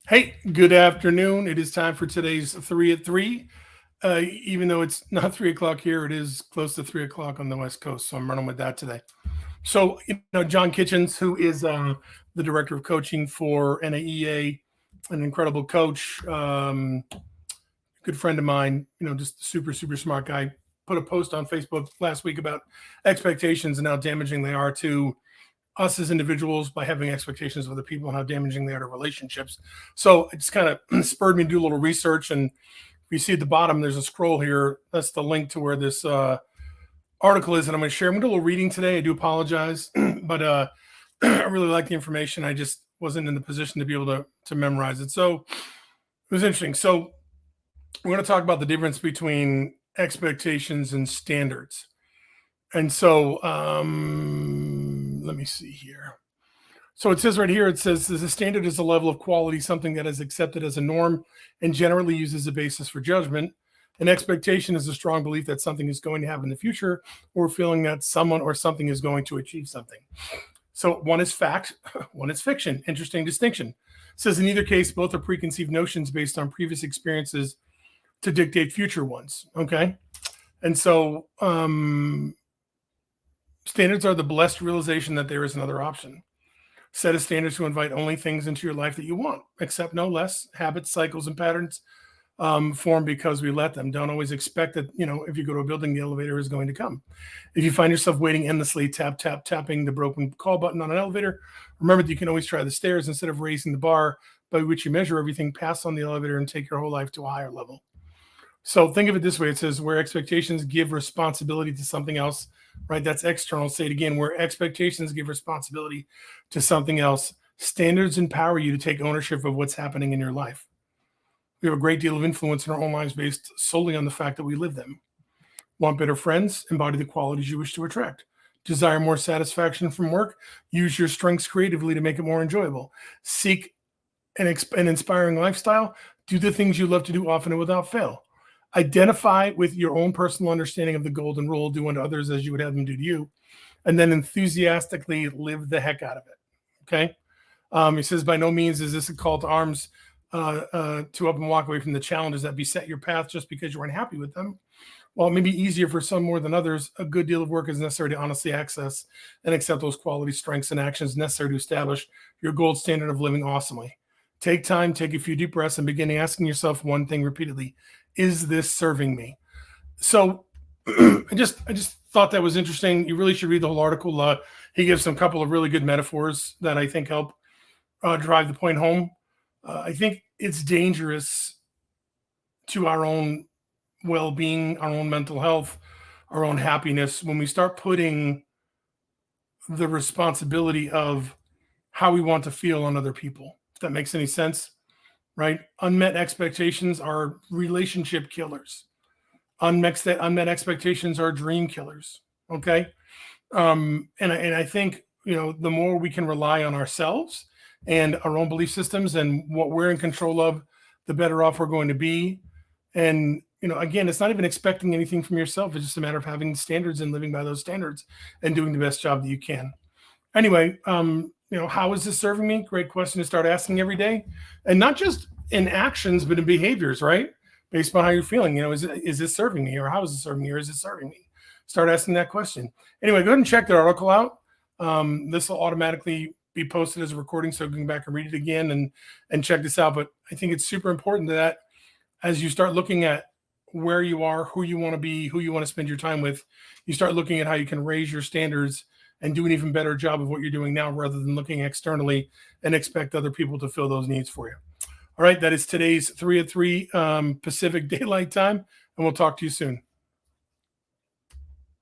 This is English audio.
Hey, good afternoon. It is time for today's 3 at 3. Even though it's not 3 o'clock here, it is close to 3 o'clock on the West Coast. So I'm running with that today. So, John Kitchens, who is the director of coaching for NAEA, an incredible coach, good friend of mine, just super, super smart guy, put a post on Facebook last week about expectations and how damaging they are to us as individuals by having expectations of other people and how damaging they are to relationships. So it just kind of spurred me to do a little research. And if you see at the bottom, there's a scroll here. That's the link to where this article is. And I'm going to share. I'm going to do a little reading today. I do apologize, but I really like the information. I just wasn't in the position to be able to memorize it. So it was interesting. So we're going to talk about the difference between expectations and standards. And so let me see here. So it says right here, it says the standard is a level of quality, something that is accepted as a norm and generally used as a basis for judgment. An expectation is a strong belief that something is going to happen in the future or feeling that someone or something is going to achieve something. So one is fact, one is fiction. Interesting distinction. It says in either case, both are preconceived notions based on previous experiences to dictate future ones. Okay. And so standards are the blessed realization that there is another option. Set of standards to invite only things into your life that you want, accept no less. Habits, cycles, and patterns form because we let them. Don't always expect that, if you go to a building, the elevator is going to come. If you find yourself waiting endlessly, tapping the broken call button on an elevator, remember that you can always try the stairs instead of raising the bar by which you measure everything, pass on the elevator and take your whole life to a higher level. So think of it this way. It says where expectations give responsibility to something else, right? That's external. Say it again, where expectations give responsibility to something else, standards empower you to take ownership of what's happening in your life. We have a great deal of influence in our own lives based solely on the fact that we live them. Want better friends? Embody the qualities you wish to attract. Desire more satisfaction from work? Use your strengths creatively to make it more enjoyable. Seek an inspiring lifestyle? Do the things you love to do often and without fail. Identify with your own personal understanding of the golden rule, do unto others as you would have them do to you, and then enthusiastically live the heck out of it. Okay. He says, by no means is this a call to arms to up and walk away from the challenges that beset your path just because you're unhappy with them. While it may be easier for some more than others, a good deal of work is necessary to honestly access and accept those qualities, strengths, and actions necessary to establish your gold standard of living awesomely. Take time, take a few deep breaths, and begin asking yourself one thing repeatedly: is this serving me? So I just thought that was interesting. You really should read the whole article. He gives some couple of really good metaphors that I think help drive the point home. I think it's dangerous to our own well-being, our own mental health, our own happiness when we start putting the responsibility of how we want to feel on other people. If that makes any sense, right? Unmet expectations are relationship killers. Unmet expectations are dream killers. Okay. And I think, the more we can rely on ourselves and our own belief systems and what we're in control of, the better off we're going to be. And, again, it's not even expecting anything from yourself. It's just a matter of having standards and living by those standards and doing the best job that you can. Anyway, how is this serving me? Great question to start asking every day. And not just in actions, but in behaviors, right? Based on how you're feeling, is this serving me, or how is it serving me, or is it serving me? Start asking that question. Anyway, go ahead and check the article out. This will automatically be posted as a recording, so you can go back and read it again and check this out. But I think it's super important that as you start looking at where you are, who you want to be, who you want to spend your time with, you start looking at how you can raise your standards and do an even better job of what you're doing now, rather than looking externally and expect other people to fill those needs for you. All right, that is today's 3 at 3 Pacific Daylight Time, and we'll talk to you soon.